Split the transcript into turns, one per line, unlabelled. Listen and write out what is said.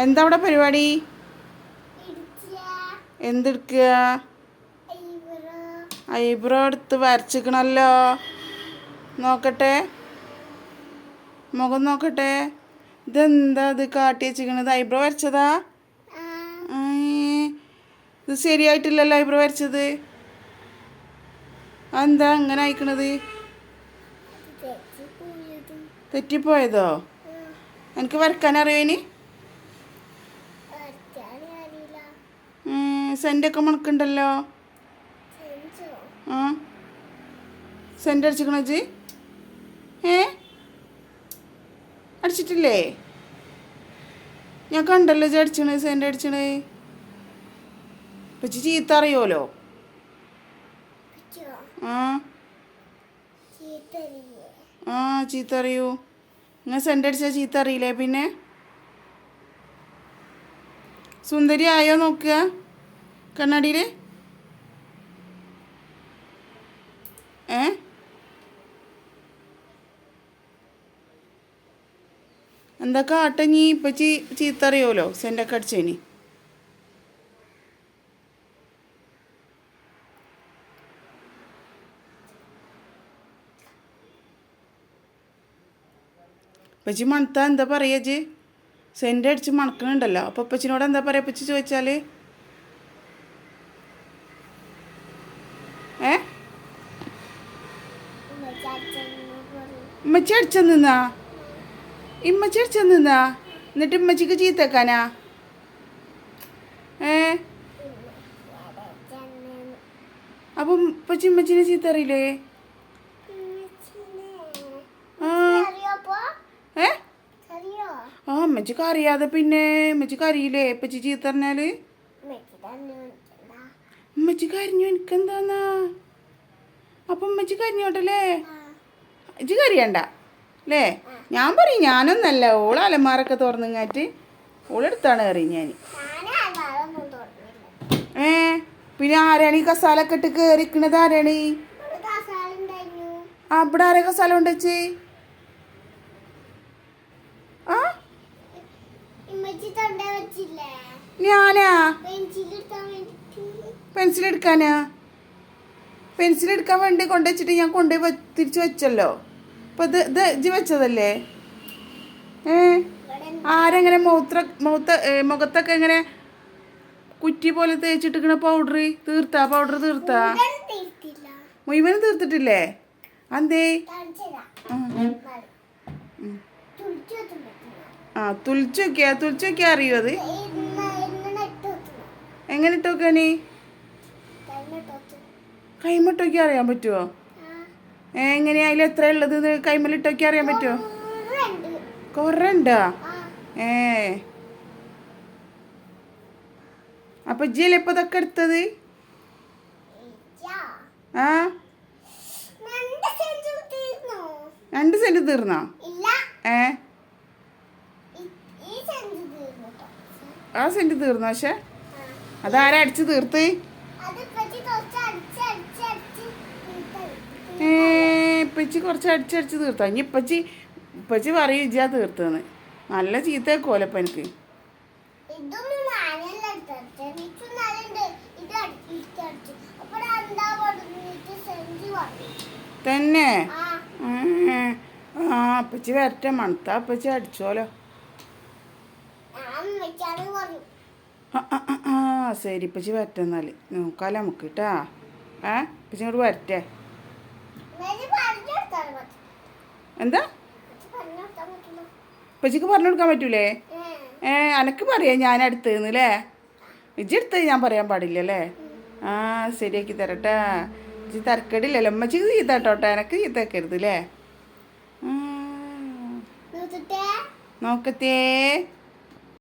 എന്താ അവിടെ പരിപാടി? എന്തെടുക്കുക? ഐബ്രോ എടുത്ത് വരച്ചിക്കണല്ലോ. നോക്കട്ടെ, മുഖം നോക്കട്ടെ. ഇതെന്താ ഇത് കാട്ടി വെച്ചിക്കണത്? ഐബ്രോ വരച്ചതാ? ഇത് ശരിയായിട്ടില്ലല്ലോ ഐബ്രോ വരച്ചത്. അതെന്താ അങ്ങനെ അയക്കണത്? തെറ്റിപ്പോയതോ? എനിക്ക് വരക്കാൻ അറിയോ ഇനി? സെൻ്റൊക്കെ മണക്കുണ്ടല്ലോ. ആ, സെൻ്റ് അടിച്ചിക്കണോ ജി? അടിച്ചിട്ടില്ലേ? ഞാൻ കണ്ടല്ലോ ജി അടിച്ചണേ, സെൻ്റ് അടിച്ചണേ. പക്ഷെ ചീത്ത അറിയോലോ. ആ ആ ചീത്ത അറിയൂ. നിങ്ങൾ സെൻ്റ് അടിച്ചാൽ ചീത്ത അറിയില്ലേ? പിന്നെ സുന്ദരി ആയോ നോക്കുക കണ്ണാടിയിൽ. എന്താ കാട്ടഞ്ഞി? ഇപ്പം ചീത്ത അറിയോലോ സെൻ്റൊക്കെ അടിച്ചേനി. ഇപ്പച്ചി മണത്താ എന്താ പറയുക ജി? സെൻ്റ് അടിച്ച് മണക്കണുണ്ടല്ലോ. അപ്പോൾ ഇപ്പച്ചിനോട് എന്താ പറയുക? ഇപ്പച്ചി ചോദിച്ചാൽ ഉമ്മച്ചി അടിച്ചെന്നാ? ഇമ്മച്ചി അടിച്ചെന്നാ? എന്നിട്ട് ഉമ്മച്ചിക്ക് ചീത്തക്കാനാ? അപ്പം ഇപ്പച്ചി ഉമ്മച്ചിനെ ചീത്ത അറിയില്ലേ? ആ ഉമ്മച്ചിക്ക് അറിയാതെ പിന്നെ ഉമ്മച്ചിക്ക് അറിയില്ലേ ഇപ്പച്ചി ചീത്ത പറഞ്ഞാല്? ഉമ്മച്ചി കരിഞ്ഞു. എനിക്കെന്താന്നാ? അപ്പം ഉമ്മച്ചി കരിഞ്ഞോട്ടല്ലേ? ഇജ്ജ് കരിയണ്ട അല്ലേ? ഞാൻ പറയും ഞാനൊന്നല്ല. ഓള് അലമാരൊക്കെ തുറന്നിങ്ങാറ്റ് ഓളെടുത്താണ് കയറി ഞാൻ. പിന്നെ ആരാണ് ഈ കസാലൊക്കെ ഇട്ട് കയറിക്കണത്? ആരാണ്? അവിടെ ആരെ കസാല ഉണ്ട് വെച്ച്? ഞാനാ? പെൻസിലെടുക്കാനാ? പെൻസിലെടുക്കാൻ വേണ്ടി കൊണ്ടുവച്ചിട്ട് ഞാൻ കൊണ്ടുപോയി തിരിച്ചു വെച്ചല്ലോ. അപ്പോൾ ഇത് ഇജ്ജ് വെച്ചതല്ലേ? ആരെങ്ങനെ മുഖത്തൊക്കെ എങ്ങനെ കുറ്റി പോലെ തേച്ചിട്ടിക്കണ പൗഡർ തീർത്താ? പൗഡർ തീർത്താ? മുഴുവനും തീർത്തിട്ടില്ലേ? എന്തേ? ആ തുളിച്ചു നോക്കിയാ അറിയോ അത്? എങ്ങനെ ഇട്ട് നോക്കാനി? കൈമിട്ടോക്കി അറിയാൻ പറ്റുമോ? എങ്ങനെയാ? അതിൽ എത്ര ഉള്ളത്? കൈമലിട്ടോക്കി അറിയാൻ പറ്റുമോ? കുറേ ഉണ്ടാ? അപ്പൊ ഇജ്ജല്ലേ ഇപ്പൊ ഇതൊക്കെ എടുത്തത്? ആ 2 സെന്റ് തീർന്നോ? ആ സെന്റ് തീർന്നു. പക്ഷെ അതാരാ അടിച്ച് തീർത്ത്? ഇപ്പച്ചി കുറച്ച് അടിച്ചടിച്ച് തീർത്താ? ഇനി ഇപ്പച്ചി പറയും ഇജ്ജാ തീർത്തതെന്ന്. നല്ല ചീത്തക്കോലപ്പം എനിക്ക്. തന്നെ? ആ അപ്പച്ചി വരട്ടെ. മണത്താ അപ്പച്ചി അടിച്ചോലോ. ശരി ഇപ്പച്ചി വരട്ടെ. എന്നാൽ നോക്കാലോ നമുക്ക് കേട്ടാ. ഇപ്പച്ചി ഇങ്ങോട്ട് വരട്ടെ. എന്താ? ഇപ്പച്ചിക്ക് പറഞ്ഞു കൊടുക്കാൻ പറ്റൂലേ? എനക്ക് പറയാം ഞാൻ അടുത്തതെന്നല്ലേ? ഇജ്ജ് എടുത്തത് ഞാൻ പറയാൻ പാടില്ലല്ലേ? ആ ശരിയാക്കി തരട്ടെ. ഇജ്ജ് തരക്കേടില്ലല്ലോ. ഉമ്മച്ചിക്ക് ചീത്ത കേട്ടോട്ടെ, എനക്ക് ചീത്ത വെക്കരുത് അല്ലേ? നോക്കത്തേ.